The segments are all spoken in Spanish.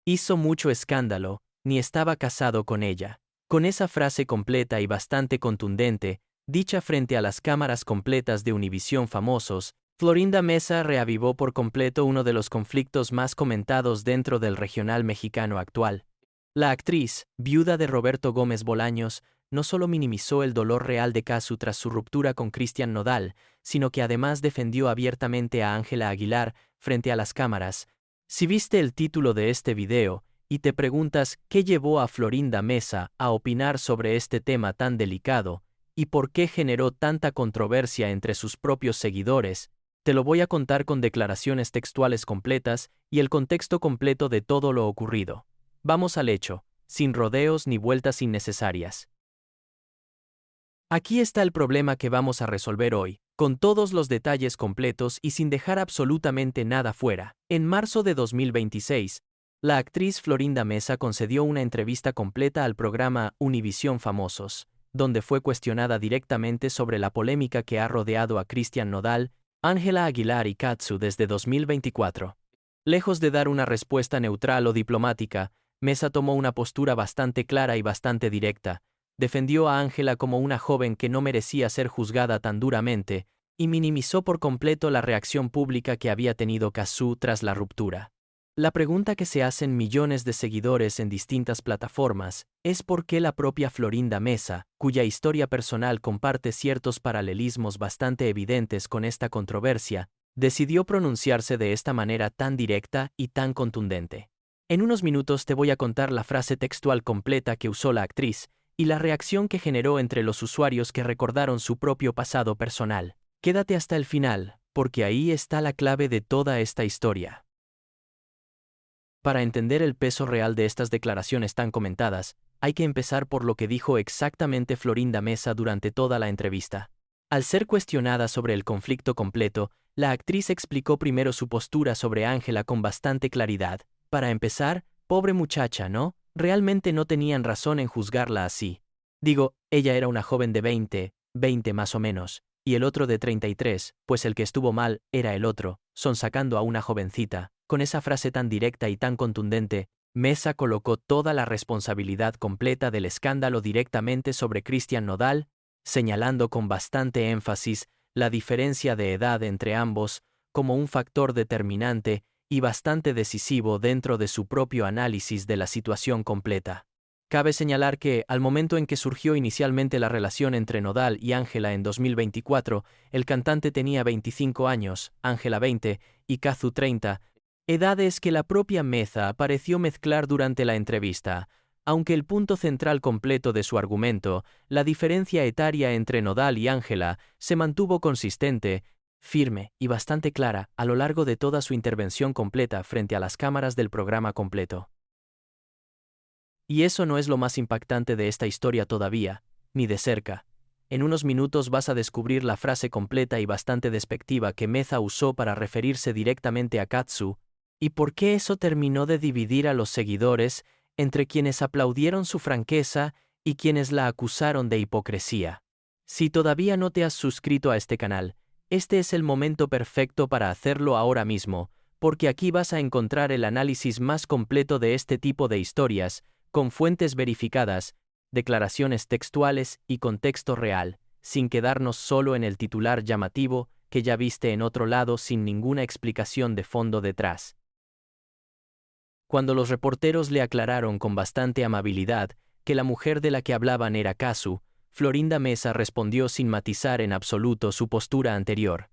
Hizo mucho escándalo, ni estaba casado con ella. Con esa frase completa y bastante contundente, dicha frente a las cámaras completas de Univisión famosos, Florinda Meza reavivó por completo uno de los conflictos más comentados dentro del regional mexicano actual. La actriz, viuda de Roberto Gómez Bolaños, no solo minimizó el dolor real de Casu tras su ruptura con Cristian Nodal, sino que además defendió abiertamente a Ángela Aguilar frente a las cámaras. Si viste el título de este video, y te preguntas qué llevó a Florinda Meza a opinar sobre este tema tan delicado, y por qué generó tanta controversia entre sus propios seguidores, te lo voy a contar con declaraciones textuales completas y el contexto completo de todo lo ocurrido. Vamos al hecho, sin rodeos ni vueltas innecesarias. Aquí está el problema que vamos a resolver hoy, con todos los detalles completos y sin dejar absolutamente nada fuera. En marzo de 2026, la actriz Florinda Meza concedió una entrevista completa al programa Univisión Famosos, donde fue cuestionada directamente sobre la polémica que ha rodeado a Cristian Nodal, Ángela Aguilar y Katsu desde 2024. Lejos de dar una respuesta neutral o diplomática, Meza tomó una postura bastante clara y bastante directa. Defendió a Ángela como una joven que no merecía ser juzgada tan duramente, y minimizó por completo la reacción pública que había tenido Katsu tras la ruptura. La pregunta que se hacen millones de seguidores en distintas plataformas es por qué la propia Florinda Meza, cuya historia personal comparte ciertos paralelismos bastante evidentes con esta controversia, decidió pronunciarse de esta manera tan directa y tan contundente. En unos minutos te voy a contar la frase textual completa que usó la actriz y la reacción que generó entre los usuarios que recordaron su propio pasado personal. Quédate hasta el final, porque ahí está la clave de toda esta historia. Para entender el peso real de estas declaraciones tan comentadas, hay que empezar por lo que dijo exactamente Florinda Meza durante toda la entrevista. Al ser cuestionada sobre el conflicto completo, la actriz explicó primero su postura sobre Ángela con bastante claridad. Para empezar, pobre muchacha, ¿no? Realmente no tenían razón en juzgarla así. Digo, ella era una joven de 20 más o menos, y el otro de 33, pues el que estuvo mal era el otro, sonsacando a una jovencita. Con esa frase tan directa y tan contundente, Meza colocó toda la responsabilidad completa del escándalo directamente sobre Cristian Nodal, señalando con bastante énfasis la diferencia de edad entre ambos como un factor determinante y bastante decisivo dentro de su propio análisis de la situación completa. Cabe señalar que, al momento en que surgió inicialmente la relación entre Nodal y Ángela en 2024, el cantante tenía 25 años, Ángela 20 y Katsu 30, edades que la propia Meza pareció mezclar durante la entrevista, aunque el punto central completo de su argumento, la diferencia etaria entre Nodal y Ángela, se mantuvo consistente, firme y bastante clara a lo largo de toda su intervención completa frente a las cámaras del programa completo. Y eso no es lo más impactante de esta historia todavía, ni de cerca. En unos minutos vas a descubrir la frase completa y bastante despectiva que Meza usó para referirse directamente a Katsu, y por qué eso terminó de dividir a los seguidores entre quienes aplaudieron su franqueza y quienes la acusaron de hipocresía. Si todavía no te has suscrito a este canal, este es el momento perfecto para hacerlo ahora mismo, porque aquí vas a encontrar el análisis más completo de este tipo de historias, con fuentes verificadas, declaraciones textuales y contexto real, sin quedarnos solo en el titular llamativo que ya viste en otro lado sin ninguna explicación de fondo detrás. Cuando los reporteros le aclararon con bastante amabilidad que la mujer de la que hablaban era Katsu, Florinda Meza respondió sin matizar en absoluto su postura anterior.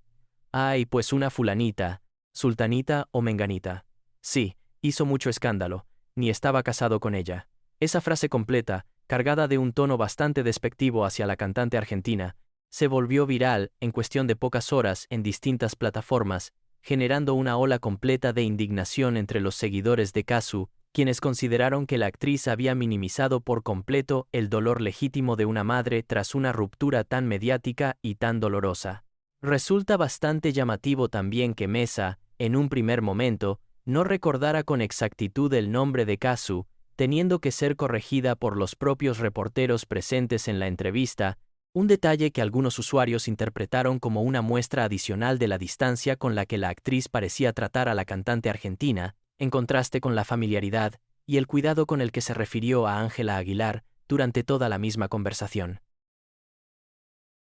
Ay, pues una fulanita, sultanita o menganita. Sí, hizo mucho escándalo, ni estaba casado con ella. Esa frase completa, cargada de un tono bastante despectivo hacia la cantante argentina, se volvió viral en cuestión de pocas horas en distintas plataformas, generando una ola completa de indignación entre los seguidores de Katsu, quienes consideraron que la actriz había minimizado por completo el dolor legítimo de una madre tras una ruptura tan mediática y tan dolorosa. Resulta bastante llamativo también que Meza, en un primer momento, no recordara con exactitud el nombre de Katsu, teniendo que ser corregida por los propios reporteros presentes en la entrevista, un detalle que algunos usuarios interpretaron como una muestra adicional de la distancia con la que la actriz parecía tratar a la cantante argentina, en contraste con la familiaridad y el cuidado con el que se refirió a Ángela Aguilar durante toda la misma conversación.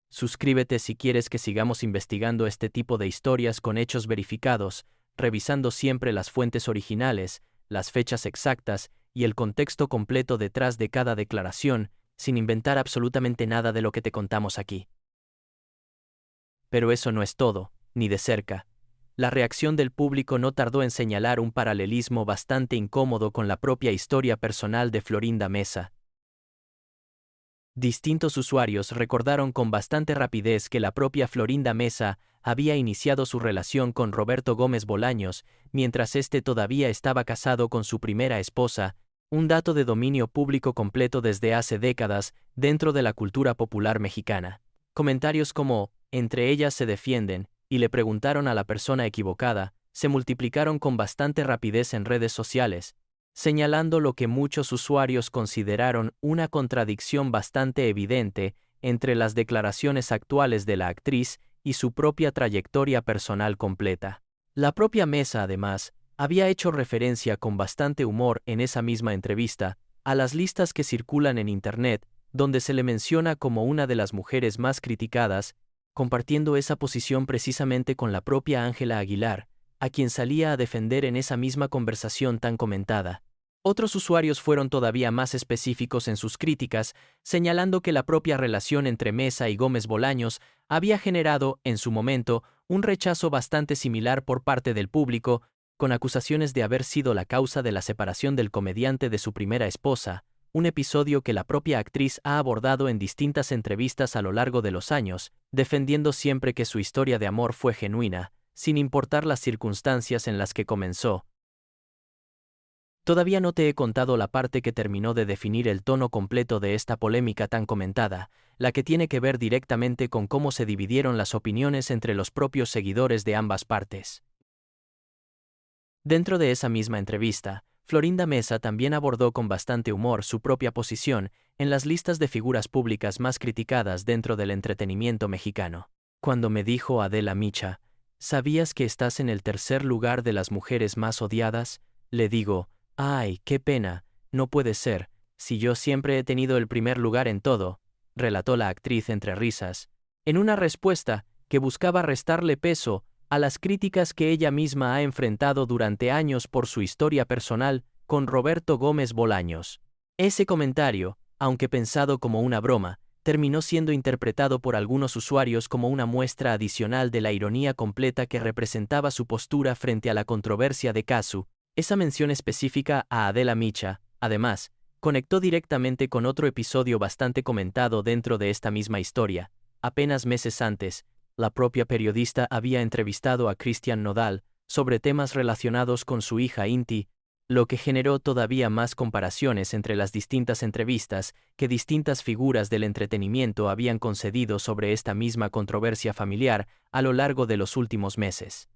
Suscríbete si quieres que sigamos investigando este tipo de historias con hechos verificados, revisando siempre las fuentes originales, las fechas exactas y el contexto completo detrás de cada declaración, sin inventar absolutamente nada de lo que te contamos aquí. Pero eso no es todo, ni de cerca. La reacción del público no tardó en señalar un paralelismo bastante incómodo con la propia historia personal de Florinda Mesa. Distintos usuarios recordaron con bastante rapidez que la propia Florinda Mesa había iniciado su relación con Roberto Gómez Bolaños mientras éste todavía estaba casado con su primera esposa, un dato de dominio público completo desde hace décadas dentro de la cultura popular mexicana. Comentarios como, entre ellas se defienden, y le preguntaron a la persona equivocada, se multiplicaron con bastante rapidez en redes sociales, señalando lo que muchos usuarios consideraron una contradicción bastante evidente entre las declaraciones actuales de la actriz y su propia trayectoria personal completa. La propia Mesa, además, había hecho referencia con bastante humor en esa misma entrevista a las listas que circulan en Internet, donde se le menciona como una de las mujeres más criticadas, compartiendo esa posición precisamente con la propia Ángela Aguilar, a quien salía a defender en esa misma conversación tan comentada. Otros usuarios fueron todavía más específicos en sus críticas, señalando que la propia relación entre Mesa y Gómez Bolaños había generado, en su momento, un rechazo bastante similar por parte del público, con acusaciones de haber sido la causa de la separación del comediante de su primera esposa, un episodio que la propia actriz ha abordado en distintas entrevistas a lo largo de los años, defendiendo siempre que su historia de amor fue genuina, sin importar las circunstancias en las que comenzó. Todavía no te he contado la parte que terminó de definir el tono completo de esta polémica tan comentada, la que tiene que ver directamente con cómo se dividieron las opiniones entre los propios seguidores de ambas partes. Dentro de esa misma entrevista, Florinda Mesa también abordó con bastante humor su propia posición en las listas de figuras públicas más criticadas dentro del entretenimiento mexicano. Cuando me dijo Adela Micha, ¿sabías que estás en el tercer lugar de las mujeres más odiadas? Le digo, ¡ay, qué pena! No puede ser, si yo siempre he tenido el primer lugar en todo, relató la actriz entre risas, en una respuesta que buscaba restarle peso a las críticas que ella misma ha enfrentado durante años por su historia personal con Roberto Gómez Bolaños. Ese comentario, aunque pensado como una broma, terminó siendo interpretado por algunos usuarios como una muestra adicional de la ironía completa que representaba su postura frente a la controversia de Casu. Esa mención específica a Adela Micha, además, conectó directamente con otro episodio bastante comentado dentro de esta misma historia. Apenas meses antes, la propia periodista había entrevistado a Cristian Nodal sobre temas relacionados con su hija Inti, lo que generó todavía más comparaciones entre las distintas entrevistas que distintas figuras del entretenimiento habían concedido sobre esta misma controversia familiar a lo largo de los últimos meses.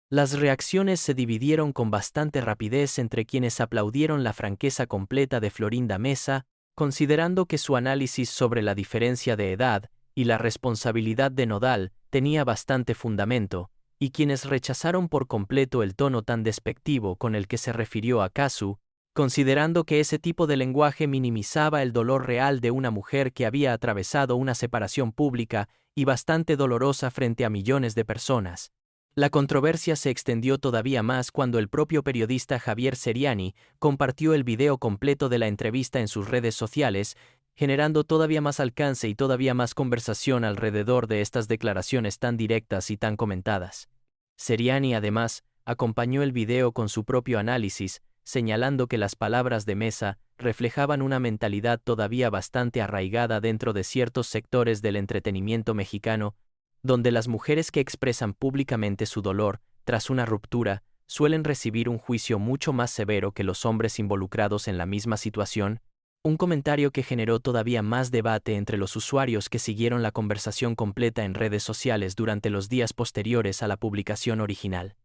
Las reacciones se dividieron con bastante rapidez entre quienes aplaudieron la franqueza completa de Florinda Mesa, considerando que su análisis sobre la diferencia de edad y la responsabilidad de Nodal tenía bastante fundamento, y quienes rechazaron por completo el tono tan despectivo con el que se refirió a Casu, considerando que ese tipo de lenguaje minimizaba el dolor real de una mujer que había atravesado una separación pública y bastante dolorosa frente a millones de personas. La controversia se extendió todavía más cuando el propio periodista Javier Seriani compartió el video completo de la entrevista en sus redes sociales, generando todavía más alcance y todavía más conversación alrededor de estas declaraciones tan directas y tan comentadas. Seriani, además, acompañó el video con su propio análisis, señalando que las palabras de Mesa reflejaban una mentalidad todavía bastante arraigada dentro de ciertos sectores del entretenimiento mexicano, donde las mujeres que expresan públicamente su dolor tras una ruptura suelen recibir un juicio mucho más severo que los hombres involucrados en la misma situación, un comentario que generó todavía más debate entre los usuarios que siguieron la conversación completa en redes sociales durante los días posteriores a la publicación original.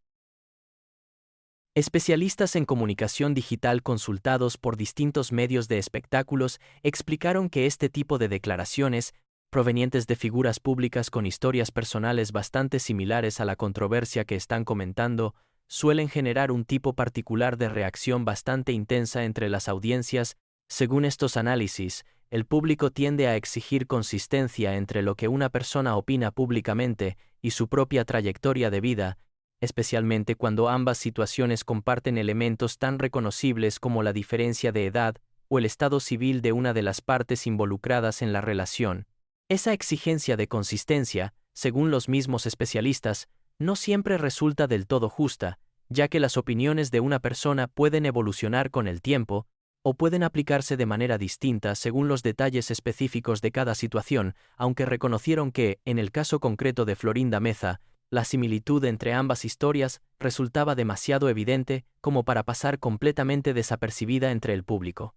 Especialistas en comunicación digital consultados por distintos medios de espectáculos explicaron que este tipo de declaraciones, provenientes de figuras públicas con historias personales bastante similares a la controversia que están comentando, suelen generar un tipo particular de reacción bastante intensa entre las audiencias. Según estos análisis, el público tiende a exigir consistencia entre lo que una persona opina públicamente y su propia trayectoria de vida, especialmente cuando ambas situaciones comparten elementos tan reconocibles como la diferencia de edad o el estado civil de una de las partes involucradas en la relación. Esa exigencia de consistencia, según los mismos especialistas, no siempre resulta del todo justa, ya que las opiniones de una persona pueden evolucionar con el tiempo, o pueden aplicarse de manera distinta según los detalles específicos de cada situación, aunque reconocieron que, en el caso concreto de Florinda Meza, la similitud entre ambas historias resultaba demasiado evidente como para pasar completamente desapercibida entre el público.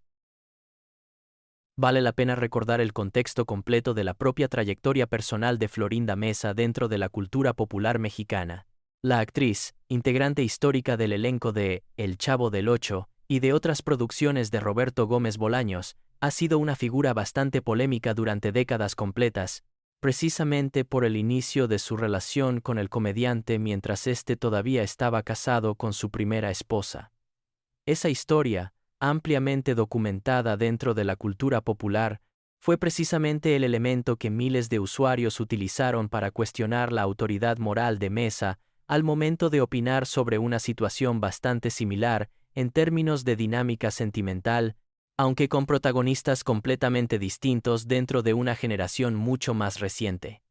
Vale la pena recordar el contexto completo de la propia trayectoria personal de Florinda Meza dentro de la cultura popular mexicana. La actriz, integrante histórica del elenco de El Chavo del Ocho y de otras producciones de Roberto Gómez Bolaños, ha sido una figura bastante polémica durante décadas completas, precisamente por el inicio de su relación con el comediante mientras éste todavía estaba casado con su primera esposa. Esa historia, ampliamente documentada dentro de la cultura popular, fue precisamente el elemento que miles de usuarios utilizaron para cuestionar la autoridad moral de Meza al momento de opinar sobre una situación bastante similar en términos de dinámica sentimental, aunque con protagonistas completamente distintos dentro de una generación mucho más reciente.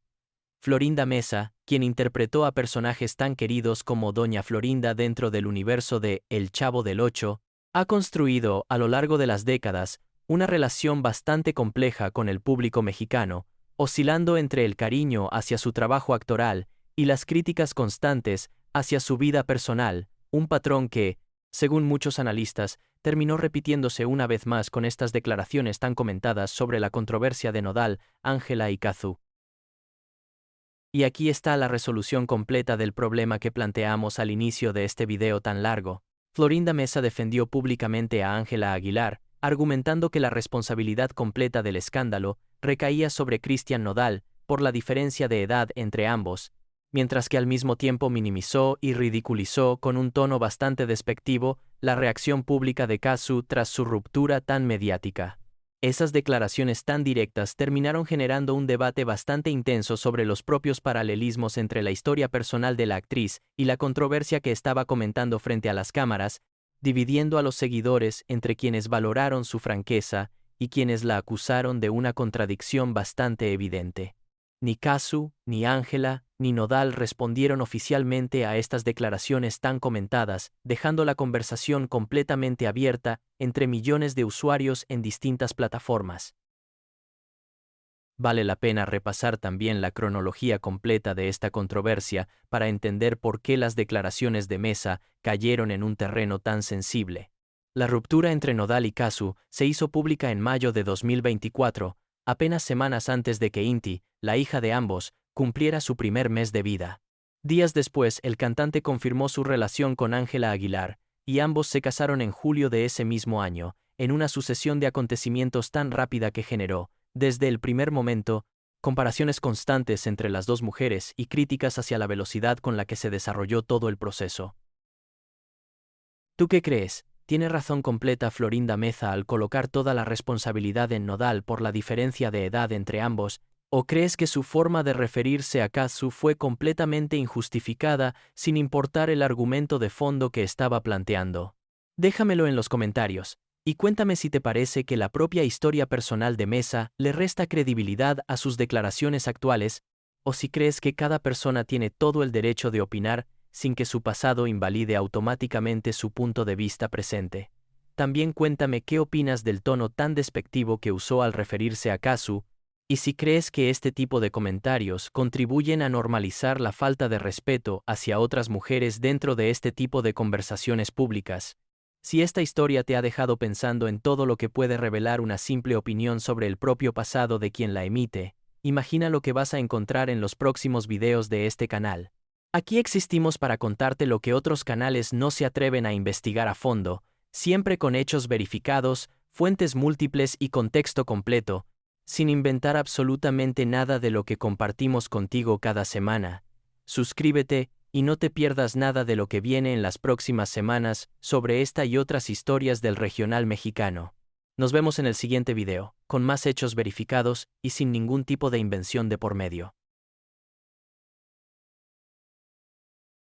Florinda Meza, quien interpretó a personajes tan queridos como Doña Florinda dentro del universo de El Chavo del Ocho, ha construido, a lo largo de las décadas, una relación bastante compleja con el público mexicano, oscilando entre el cariño hacia su trabajo actoral y las críticas constantes hacia su vida personal, un patrón que, según muchos analistas, terminó repitiéndose una vez más con estas declaraciones tan comentadas sobre la controversia de Nodal, Ángela y Cazzu. Y aquí está la resolución completa del problema que planteamos al inicio de este video tan largo. Florinda Meza defendió públicamente a Ángela Aguilar, argumentando que la responsabilidad completa del escándalo recaía sobre Cristian Nodal, por la diferencia de edad entre ambos, mientras que al mismo tiempo minimizó y ridiculizó con un tono bastante despectivo la reacción pública de Cazzu tras su ruptura tan mediática. Esas declaraciones tan directas terminaron generando un debate bastante intenso sobre los propios paralelismos entre la historia personal de la actriz y la controversia que estaba comentando frente a las cámaras, dividiendo a los seguidores entre quienes valoraron su franqueza y quienes la acusaron de una contradicción bastante evidente. Ni Cazzu, ni Ángela, ni Nodal respondieron oficialmente a estas declaraciones tan comentadas, dejando la conversación completamente abierta entre millones de usuarios en distintas plataformas. Vale la pena repasar también la cronología completa de esta controversia para entender por qué las declaraciones de Meza cayeron en un terreno tan sensible. La ruptura entre Nodal y Cazzu se hizo pública en mayo de 2024, apenas semanas antes de que Inti, la hija de ambos, cumpliera su primer mes de vida. Días después, el cantante confirmó su relación con Ángela Aguilar, y ambos se casaron en julio de ese mismo año, en una sucesión de acontecimientos tan rápida que generó, desde el primer momento, comparaciones constantes entre las dos mujeres y críticas hacia la velocidad con la que se desarrolló todo el proceso. ¿Tú qué crees? ¿Tiene razón completa Florinda Meza al colocar toda la responsabilidad en Nodal por la diferencia de edad entre ambos, o crees que su forma de referirse a Cazzu fue completamente injustificada sin importar el argumento de fondo que estaba planteando? Déjamelo en los comentarios, y cuéntame si te parece que la propia historia personal de Meza le resta credibilidad a sus declaraciones actuales, o si crees que cada persona tiene todo el derecho de opinar sin que su pasado invalide automáticamente su punto de vista presente. También cuéntame qué opinas del tono tan despectivo que usó al referirse a Cazzu, y si crees que este tipo de comentarios contribuyen a normalizar la falta de respeto hacia otras mujeres dentro de este tipo de conversaciones públicas. Si esta historia te ha dejado pensando en todo lo que puede revelar una simple opinión sobre el propio pasado de quien la emite, imagina lo que vas a encontrar en los próximos videos de este canal. Aquí existimos para contarte lo que otros canales no se atreven a investigar a fondo, siempre con hechos verificados, fuentes múltiples y contexto completo, sin inventar absolutamente nada de lo que compartimos contigo cada semana. Suscríbete y no te pierdas nada de lo que viene en las próximas semanas sobre esta y otras historias del regional mexicano. Nos vemos en el siguiente video, con más hechos verificados y sin ningún tipo de invención de por medio.